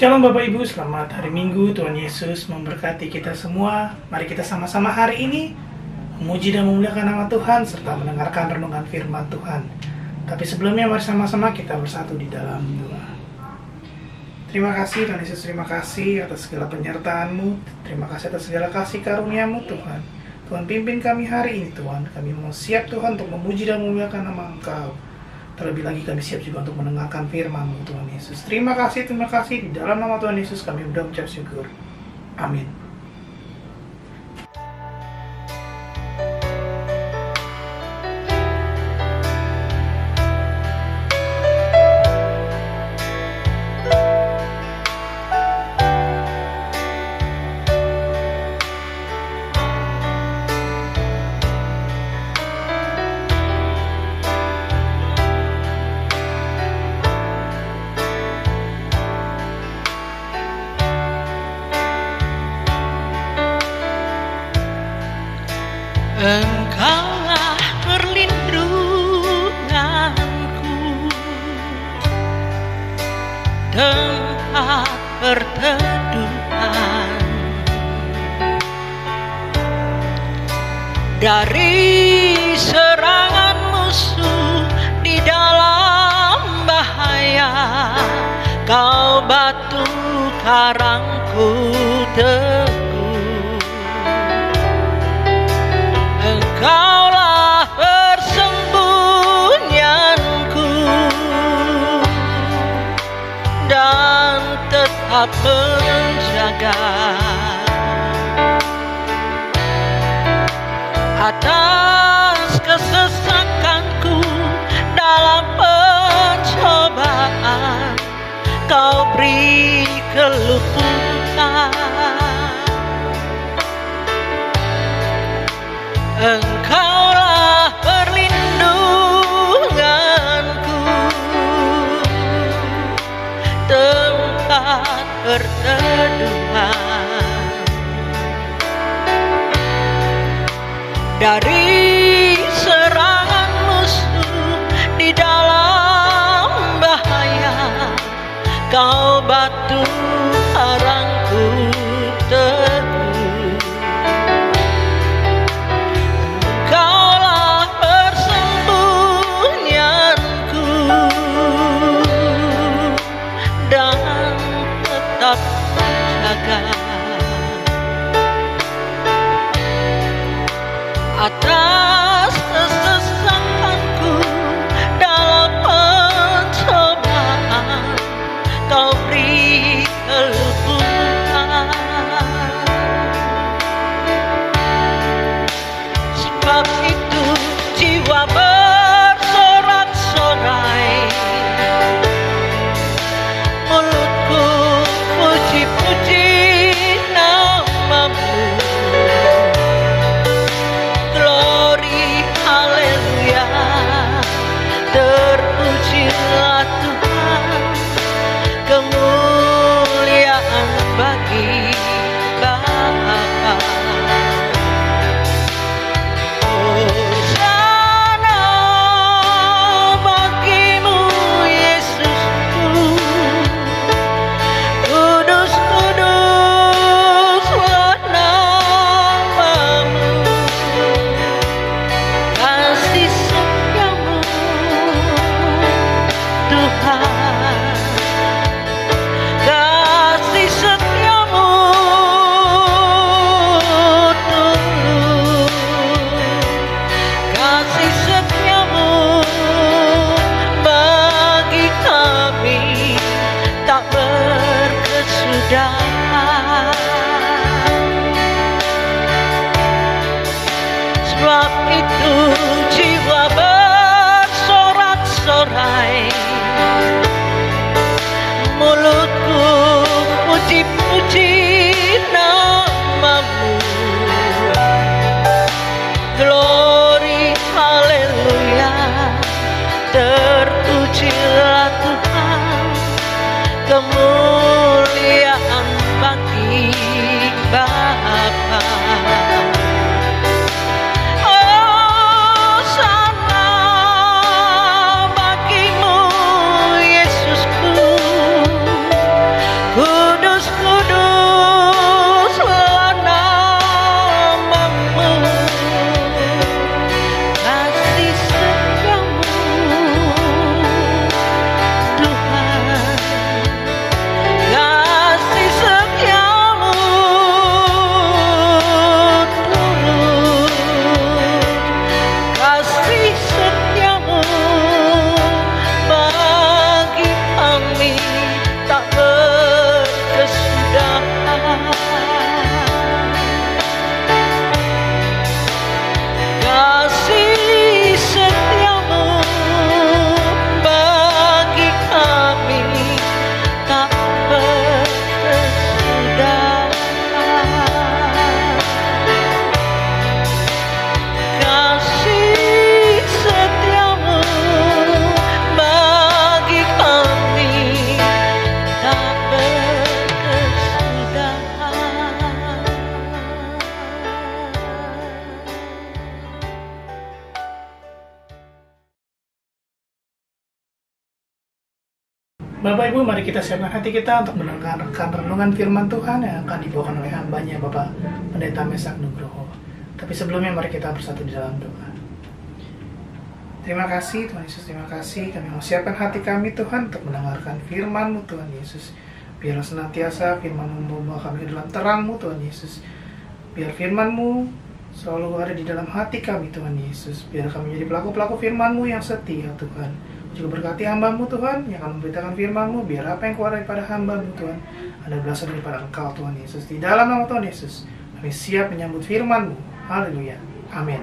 Shalom Bapak Ibu, selamat hari Minggu. Tuhan Yesus memberkati kita semua. Mari kita sama-sama hari ini memuji dan memuliakan nama Tuhan serta mendengarkan renungan firman Tuhan. Tapi sebelumnya mari sama-sama kita bersatu di dalam doa. Terima kasih Tuhan Yesus, terima kasih atas segala penyertaan-Mu. Terima kasih atas segala kasih karunia-Mu Tuhan. Tuhan pimpin kami hari ini Tuhan. Kami mau siap Tuhan untuk memuji dan memuliakan nama Engkau. Terlebih lagi kami siap juga untuk mendengarkan firman-Mu Tuhan Yesus. Terima kasih. Di dalam nama Tuhan Yesus kami berdoa mengucap syukur. Amin. Engkaulah perlindunganku, tempat perteduhan dari serangan musuh di dalam bahaya. Kau batu karangku teguh, Engkaulah persembunyianku dan tetap menjaga atas kesesakanku dalam pencobaan. Kau beri keluputan, Engkaulah perlindunganku, tempat perteduhan dari serangan musuh di dalam bahaya. Kau batu karangku teguh, Engkaulah persembunyianku dan tetap menjaga atas kesesakanku dalam pencobaan. Kau beri keluputan, sebab itu jiwa bersorak-sorai, mulutku puji-puji nama-Mu. Glory, haleluya, terpujilah Tuhan, kemuliaan bagi Bapa. Hosana bagimu Yesusku, kudus kuduslah nama-Mu, kasih setiamu Tuhan, kasih setiamu tulus, kasih setiamu bagi kami tak berkesudahan. Sebab itu jiwa bersorak-sorai, mulutku puji-puji nama-Mu. Glory, haleluya, terpujilah Tuhan, kemuliaan bagi Bapa. Hosana bagimu Yesusku, ku Bapak Ibu, mari kita siapkan hati kita untuk mendengarkan renungan firman Tuhan yang akan dibawakan oleh hambanya Bapak Pendeta Mesak Nugroho. Tapi sebelumnya mari kita bersatu di dalam doa. Terima kasih Tuhan Yesus, terima kasih. Kami mau siapkan hati kami Tuhan untuk mendengarkan firman-Mu Tuhan Yesus. Biarlah senantiasa firman-Mu membawa kami ke dalam terang-Mu Tuhan Yesus. Biar firman-Mu selalu ada di dalam hati kami Tuhan Yesus. Biar kami menjadi pelaku-pelaku firman-Mu yang setia Tuhan. Juga berkati hamba-Mu Tuhan yang akan memberitakan firman-Mu. Biar apa yang keluar daripada hamba-Mu Tuhan ada berasal daripada Engkau Tuhan Yesus. Di dalam nama Tuhan Yesus kami siap menyambut firman-Mu. Haleluya. Amin.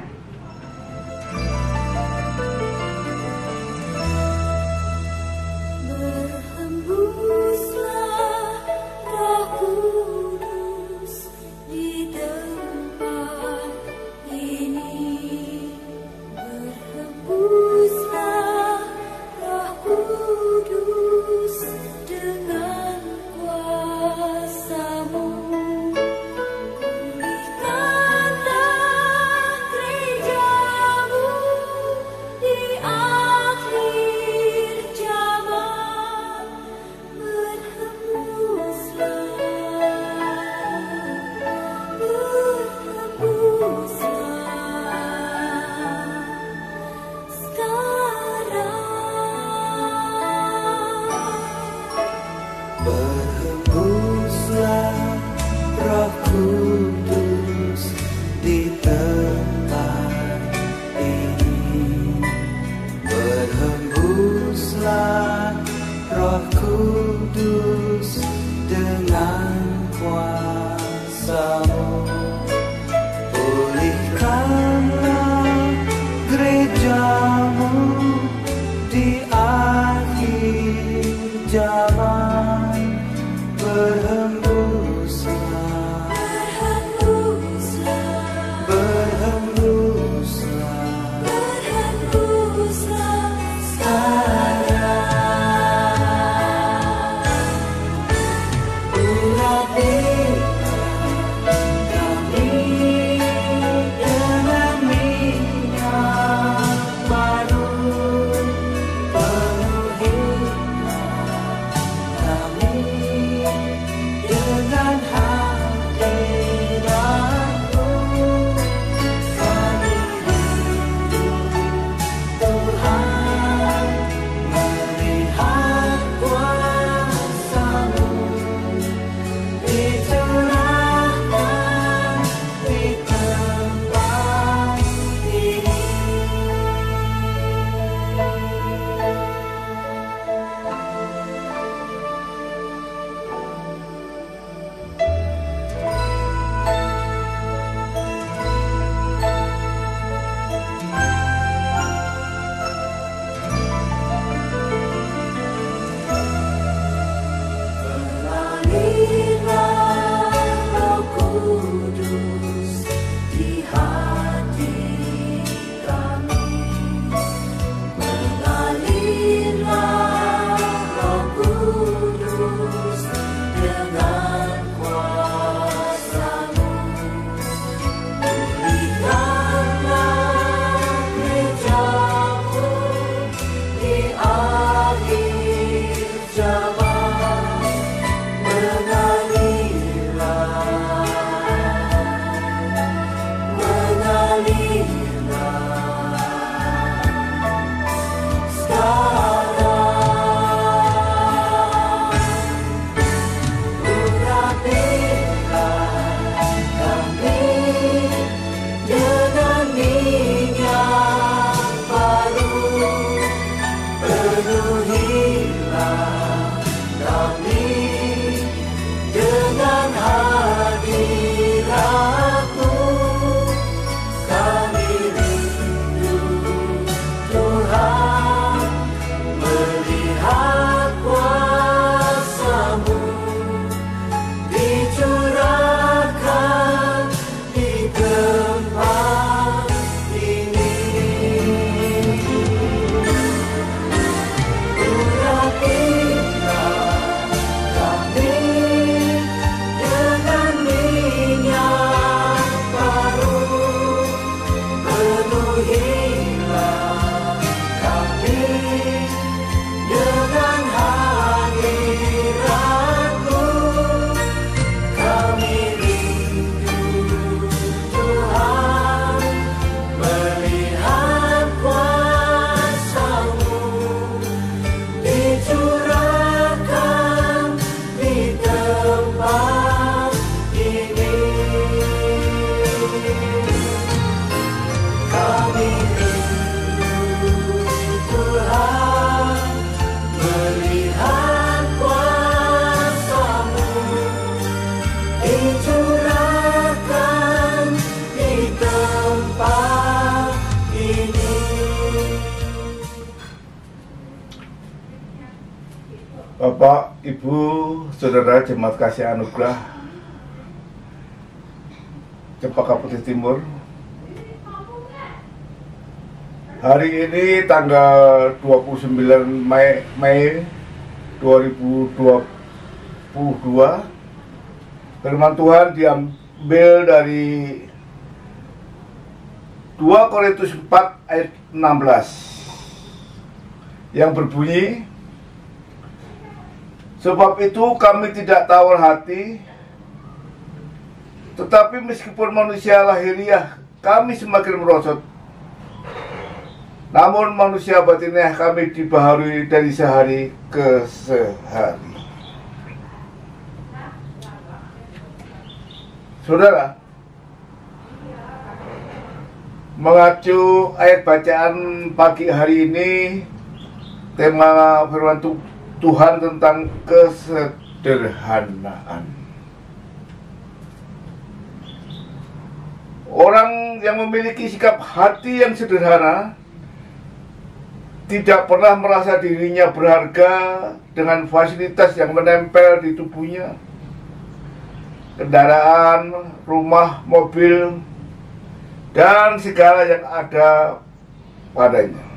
Berhembuslah Roh Kudus di tempat ini. Berhembuslah Roh Kudus dengan kuasa-Mu. Pulihkanlah gereja-Mu di akhir zaman. Berhembuslah, berhembuslah, berhembuslah, berhembuslah sekarang. Urapikan Bapak, Ibu, Saudara Jemaat Kasih Anugerah Cempaka Putih Timur. Hari ini tanggal 29 Mei 2022, firman Tuhan diambil dari 2 Korintus 4 ayat 16 yang berbunyi, sebab itu kami tidak tawar hati, tetapi meskipun manusia lahiriah kami semakin merosot, namun manusia batiniah kami dibaharui dari sehari ke sehari. Saudara, mengacu ayat bacaan pagi hari ini, tema firman Tuhan tentang kesederhanaan. Orang yang memiliki sikap hati yang sederhana tidak pernah merasa dirinya berharga dengan fasilitas yang menempel di tubuhnya, kendaraan, rumah, mobil, dan segala yang ada padanya.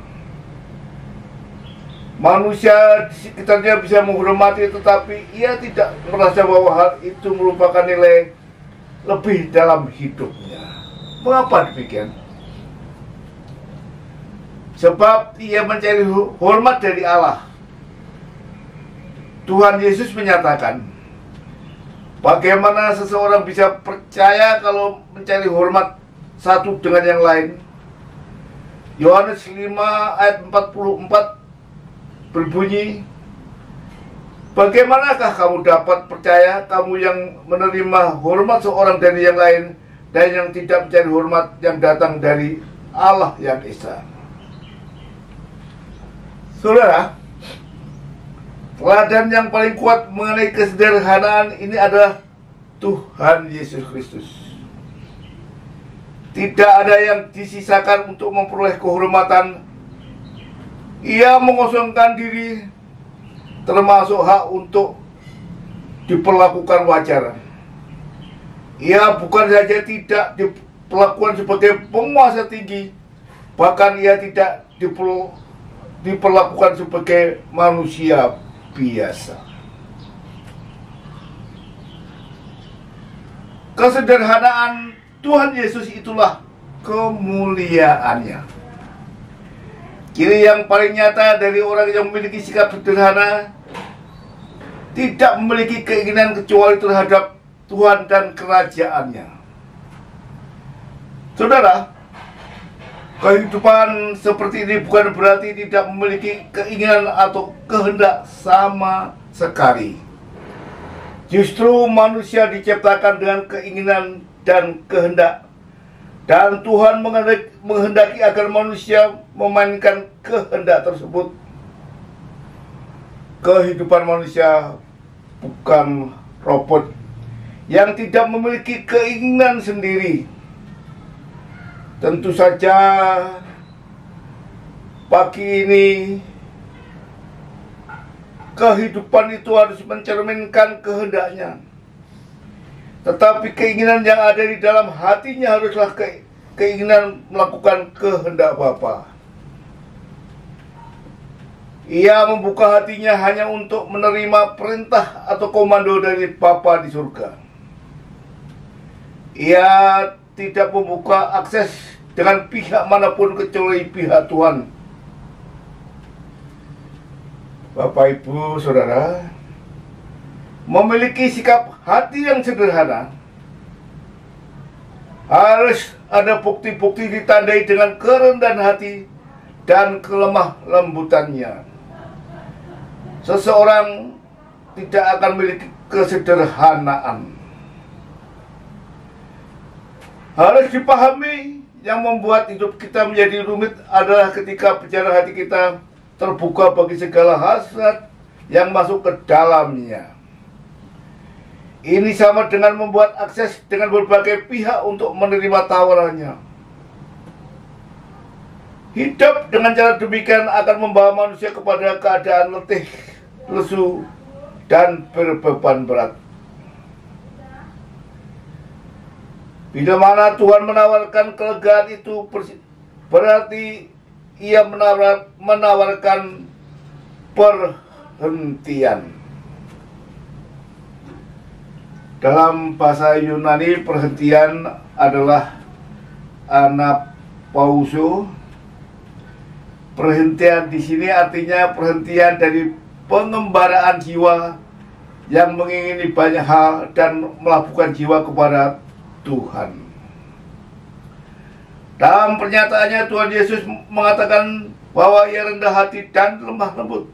Manusia di sekitarnya bisa menghormati, tetapi ia tidak merasa bahwa hal itu merupakan nilai lebih dalam hidupnya. Mengapa demikian? Sebab ia mencari hormat dari Allah. Tuhan Yesus menyatakan, bagaimana seseorang bisa percaya kalau mencari hormat satu dengan yang lain? Yohanes 5 ayat 44 berbunyi, bagaimanakah kamu dapat percaya, kamu yang menerima hormat seorang dari yang lain, dan yang tidak mencari hormat yang datang dari Allah yang Esa? Saudara, teladan yang paling kuat mengenai kesederhanaan ini adalah Tuhan Yesus Kristus. Tidak ada yang disisakan untuk memperoleh kehormatan. Ia mengosongkan diri, termasuk hak untuk diperlakukan wajar. Ia bukan saja tidak diperlakukan sebagai penguasa tinggi, bahkan ia tidak diperlakukan sebagai manusia biasa. Kesederhanaan Tuhan Yesus itulah kemuliaannya. Ciri yang paling nyata dari orang yang memiliki sikap sederhana, tidak memiliki keinginan kecuali terhadap Tuhan dan kerajaannya. Saudara, kehidupan seperti ini bukan berarti tidak memiliki keinginan atau kehendak sama sekali. Justru manusia diciptakan dengan keinginan dan kehendak, dan Tuhan menghendaki agar manusia memainkan kehendak tersebut. Kehidupan manusia bukan robot yang tidak memiliki keinginan sendiri. Tentu saja pagi ini kehidupan itu harus mencerminkan kehendaknya. Tetapi keinginan yang ada di dalam hatinya haruslah keinginan melakukan kehendak Bapa. Ia membuka hatinya hanya untuk menerima perintah atau komando dari Bapa di surga. Ia tidak membuka akses dengan pihak manapun kecuali pihak Tuhan. Bapak, Ibu, Saudara, memiliki sikap hati yang sederhana harus ada bukti-bukti ditandai dengan kerendahan hati dan kelemah lembutannya. Seseorang tidak akan memiliki kesederhanaan. Harus dipahami, yang membuat hidup kita menjadi rumit adalah ketika bicara hati kita terbuka bagi segala hasrat yang masuk ke dalamnya. Ini sama dengan membuat akses dengan berbagai pihak untuk menerima tawarannya. Hidup dengan cara demikian akan membawa manusia kepada keadaan letih, lesu, dan berbeban berat. Bila mana Tuhan menawarkan kelegaan itu, berarti Ia menawarkan perhentian. Dalam bahasa Yunani, perhentian adalah anapauso. Perhentian di sini artinya perhentian dari pengembaraan jiwa yang mengingini banyak hal dan melabuhkan jiwa kepada Tuhan. Dalam pernyataannya, Tuhan Yesus mengatakan bahwa Ia rendah hati dan lemah lembut.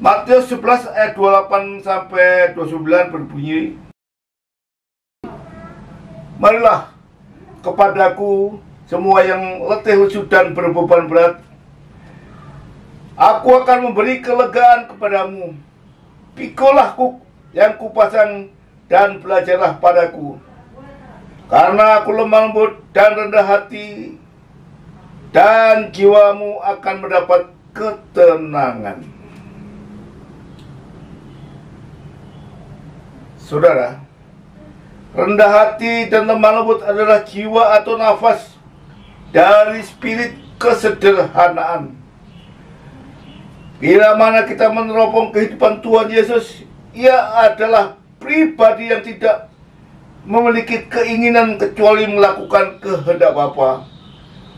Matius 11 ayat 28 sampai 29 berbunyi, "Marilah kepadaku semua yang letih lesu dan berbeban berat, aku akan memberi kelegaan kepadamu. Pikulah yang kupasang dan belajarlah padaku, karena aku lemah lembut dan rendah hati, dan jiwamu akan mendapat ketenangan." Saudara, rendah hati dan lemah lembut adalah jiwa atau nafas dari spirit kesederhanaan. Bila mana kita meneropong kehidupan Tuhan Yesus, Ia adalah pribadi yang tidak memiliki keinginan kecuali melakukan kehendak Bapa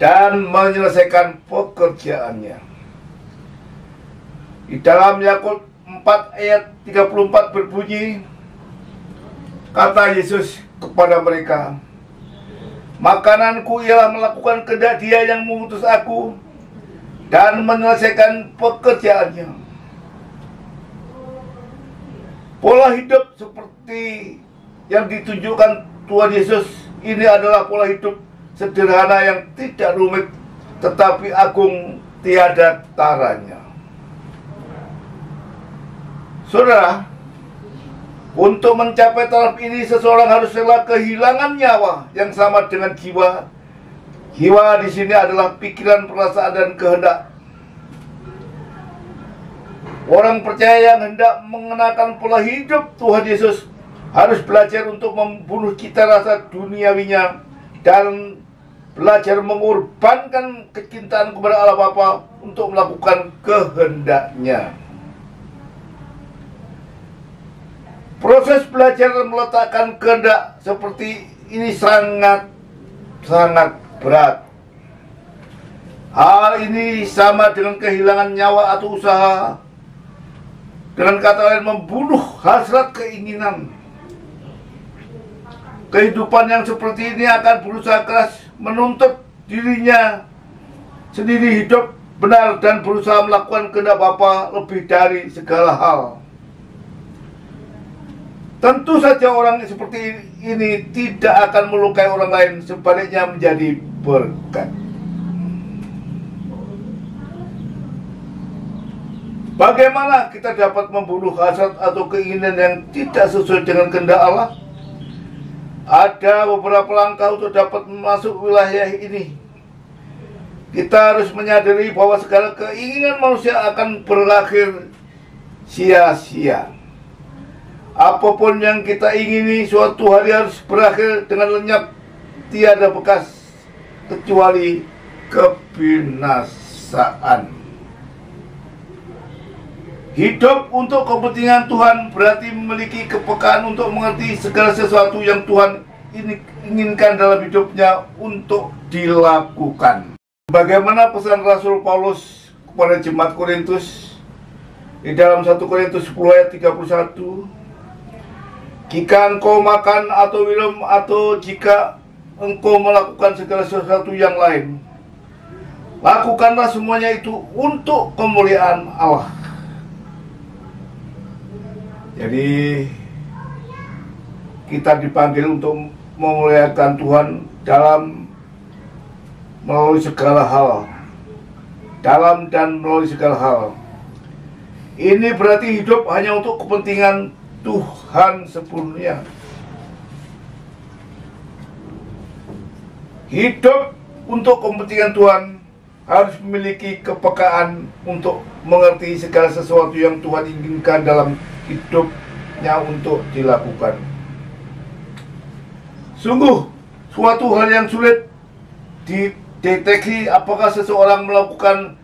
dan menyelesaikan pekerjaannya. Di dalam Yakub 4 ayat 34 berbunyi, kata Yesus kepada mereka, "Makananku ialah melakukan kehendak Dia yang mengutus aku dan menyelesaikan pekerjaannya." Pola hidup seperti yang ditunjukkan Tuhan Yesus ini adalah pola hidup sederhana yang tidak rumit tetapi agung tiada taranya. Saudara, untuk mencapai taraf ini, seseorang harus rela kehilangan nyawa yang sama dengan jiwa. Jiwa di sini adalah pikiran, perasaan, dan kehendak. Orang percaya yang hendak mengenakan pola hidup Tuhan Yesus harus belajar untuk membunuh cita rasa duniawinya dan belajar mengorbankan kecintaan kepada Allah Bapa untuk melakukan kehendaknya. Proses belajar meletakkan kehendak seperti ini sangat berat. Hal ini sama dengan kehilangan nyawa atau usaha. Dengan kata lain, membunuh hasrat keinginan. Kehidupan yang seperti ini akan berusaha keras menuntut dirinya sendiri hidup benar dan berusaha melakukan kehendak Bapa lebih dari segala hal. Tentu saja orang seperti ini tidak akan melukai orang lain, sebaliknya menjadi berkat. Bagaimana kita dapat membunuh hasrat atau keinginan yang tidak sesuai dengan kehendak Allah? Ada beberapa langkah untuk dapat masuk wilayah ini. Kita harus menyadari bahwa segala keinginan manusia akan berakhir sia-sia. Apapun yang kita ingini suatu hari harus berakhir dengan lenyap, tiada bekas kecuali kebinasaan. Hidup untuk kepentingan Tuhan berarti memiliki kepekaan untuk mengerti segala sesuatu yang Tuhan inginkan dalam hidupnya untuk dilakukan. Bagaimana pesan Rasul Paulus kepada jemaat Korintus di dalam 1 Korintus 10 ayat 31, "Jika engkau makan atau minum atau jika engkau melakukan segala sesuatu yang lain, lakukanlah semuanya itu untuk kemuliaan Allah." Jadi kita dipanggil untuk memuliakan Tuhan melalui segala hal, dalam dan melalui segala hal. Ini berarti hidup hanya untuk kepentingan Tuhan sepenuhnya. Hidup untuk kepentingan Tuhan harus memiliki kepekaan untuk mengerti segala sesuatu yang Tuhan inginkan dalam hidupnya untuk dilakukan. Sungguh suatu hal yang sulit dideteksi apakah seseorang melakukan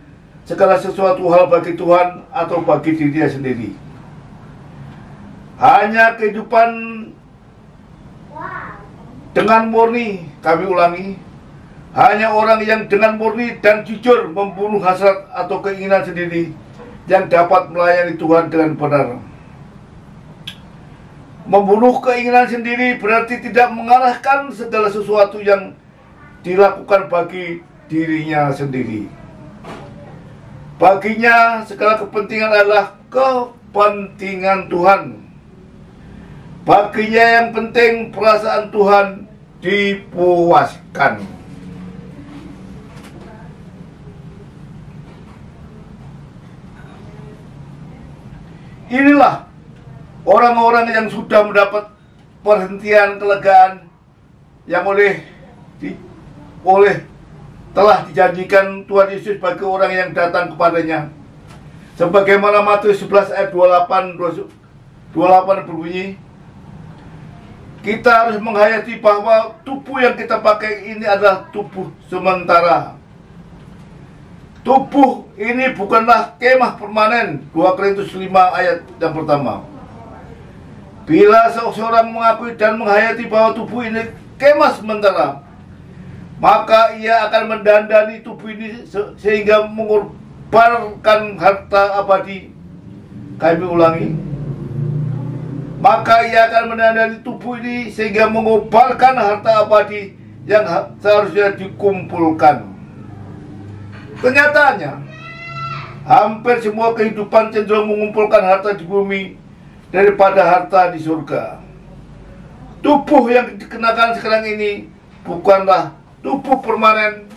segala sesuatu hal bagi Tuhan atau bagi dirinya sendiri. Hanya kehidupan dengan murni, kami ulangi, hanya orang yang dengan murni dan jujur membunuh hasrat atau keinginan sendiri yang dapat melayani Tuhan dengan benar. Membunuh keinginan sendiri berarti tidak mengarahkan segala sesuatu yang dilakukan bagi dirinya sendiri. Baginya segala kepentingan adalah kepentingan Tuhan. Baginya yang penting perasaan Tuhan dipuaskan. Inilah orang-orang yang sudah mendapat perhentian kelegaan yang telah dijanjikan Tuhan Yesus bagi orang yang datang kepadanya. Sebagaimana Matius 11 ayat 28 berbunyi, kita harus menghayati bahwa tubuh yang kita pakai ini adalah tubuh sementara. Tubuh ini bukanlah kemah permanen. 2 Korintus 5 ayat yang pertama. Bila seseorang mengakui dan menghayati bahwa tubuh ini kemah sementara, maka ia akan mendandani tubuh ini sehingga mengorbankan harta abadi. Kami ulangi. Maka ia akan mendandani tubuh ini sehingga mengorbankan harta abadi yang seharusnya dikumpulkan. Kenyataannya, hampir semua kehidupan cenderung mengumpulkan harta di bumi daripada harta di surga. Tubuh yang dikenakan sekarang ini bukanlah tubuh permanen.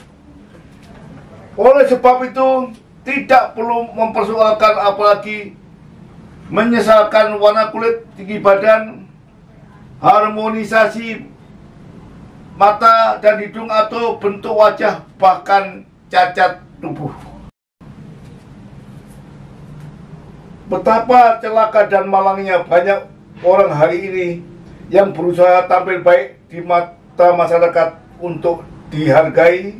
Oleh sebab itu, tidak perlu mempersoalkan apalagi menyesalkan warna kulit, tinggi badan, harmonisasi mata dan hidung atau bentuk wajah, bahkan cacat tubuh. Betapa celaka dan malangnya banyak orang hari ini yang berusaha tampil baik di mata masyarakat untuk dihargai,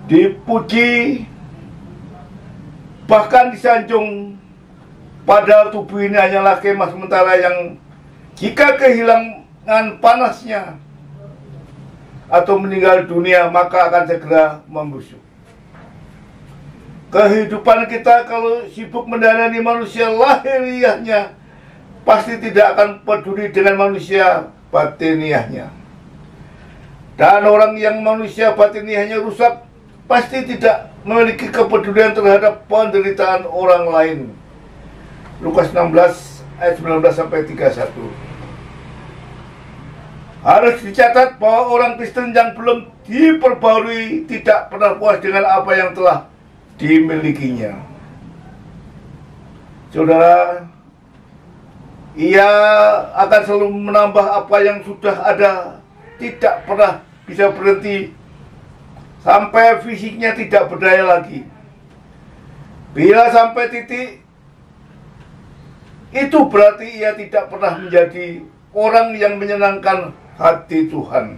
dipuji, bahkan disanjung. Padahal tubuh ini hanyalah kemah sementara yang jika kehilangan panasnya atau meninggal dunia maka akan segera membusuk. Kehidupan kita kalau sibuk mendandani manusia lahiriahnya pasti tidak akan peduli dengan manusia batiniahnya. Dan orang yang manusia batiniahnya rusak pasti tidak memiliki kepedulian terhadap penderitaan orang lain. Lukas 16 ayat 19 sampai 31. Harus dicatat bahwa orang Kristen yang belum diperbarui tidak pernah puas dengan apa yang telah dimilikinya. Saudara, ia akan selalu menambah apa yang sudah ada, tidak pernah bisa berhenti sampai fisiknya tidak berdaya lagi. Bila sampai titik itu berarti ia tidak pernah menjadi orang yang menyenangkan hati Tuhan.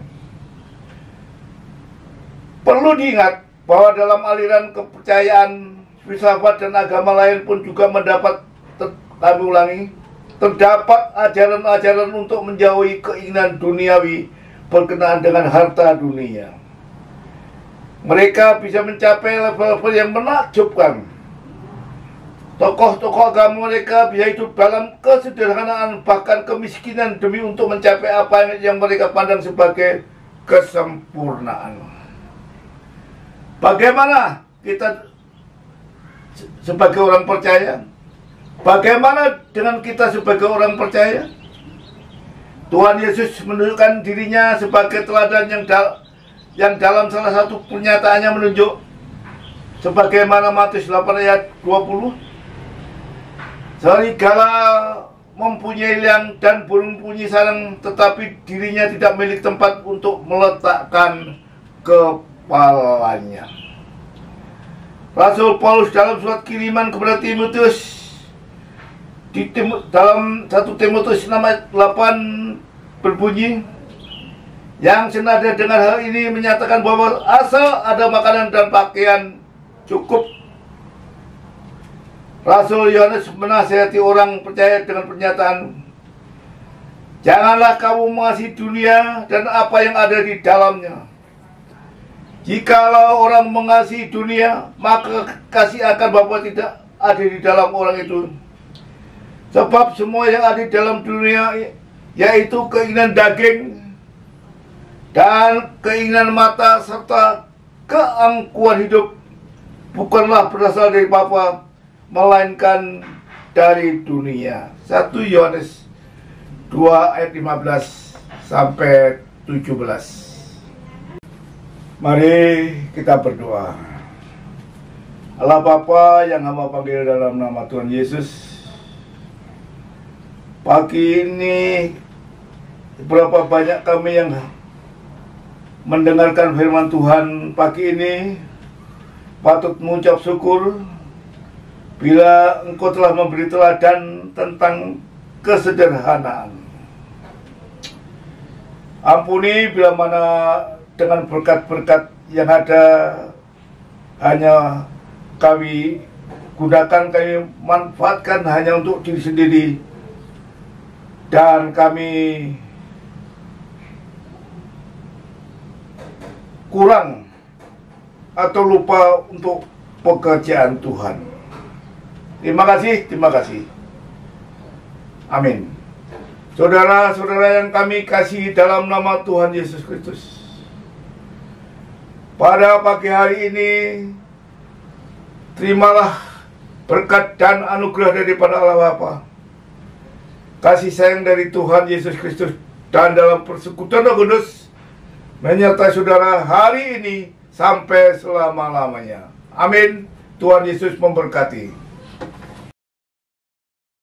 Perlu diingat bahwa dalam aliran kepercayaan, filsafat dan agama lain pun juga kami ulangi, terdapat ajaran-ajaran untuk menjauhi keinginan duniawi berkenaan dengan harta dunia. Mereka bisa mencapai level-level yang menakjubkan. Tokoh-tokoh agama mereka bisa hidup dalam kesederhanaan, bahkan kemiskinan demi untuk mencapai apa yang mereka pandang sebagai kesempurnaan. Bagaimana kita sebagai orang percaya? Bagaimana dengan kita sebagai orang percaya? Tuhan Yesus menunjukkan dirinya sebagai teladan yang dalam salah satu pernyataannya menunjuk sebagaimana Matius 8 ayat 20. Serigala mempunyai liang dan burung mempunyai sarang, tetapi dirinya tidak memiliki tempat untuk meletakkan kepalanya. Rasul Paulus dalam surat kiriman kepada Timotius dalam 1 Timotius 6 ayat 8 berbunyi, yang senada dengan hal ini menyatakan bahwa asal ada makanan dan pakaian cukup. Rasul Yohanes menasihati orang percaya dengan pernyataan, janganlah kamu mengasihi dunia dan apa yang ada di dalamnya. Jikalau orang mengasihi dunia, maka kasih akan Bapa tidak ada di dalam orang itu. Sebab semua yang ada di dalam dunia, yaitu keinginan daging dan keinginan mata serta keangkuhan hidup, bukanlah berasal dari Bapa, melainkan dari dunia. 1 Yohanes 2 ayat 15 sampai 17. Mari kita berdoa. Allah Bapa yang hamba panggil dalam nama Tuhan Yesus, pagi ini berapa banyak kami yang mendengarkan firman Tuhan pagi ini, patut mengucap syukur bila Engkau telah memberi teladan tentang kesederhanaan. Ampuni bila mana dengan berkat-berkat yang ada hanya kami gunakan, kami manfaatkan hanya untuk diri sendiri, dan kami kurang atau lupa untuk pekerjaan Tuhan. Terima kasih. Amin. Saudara-saudara yang kami kasih dalam nama Tuhan Yesus Kristus, pada pagi hari ini, terimalah berkat dan anugerah daripada Allah Bapa, kasih sayang dari Tuhan Yesus Kristus, dan dalam persekutuan Roh Kudus menyertai saudara hari ini sampai selama-lamanya. Amin. Tuhan Yesus memberkati.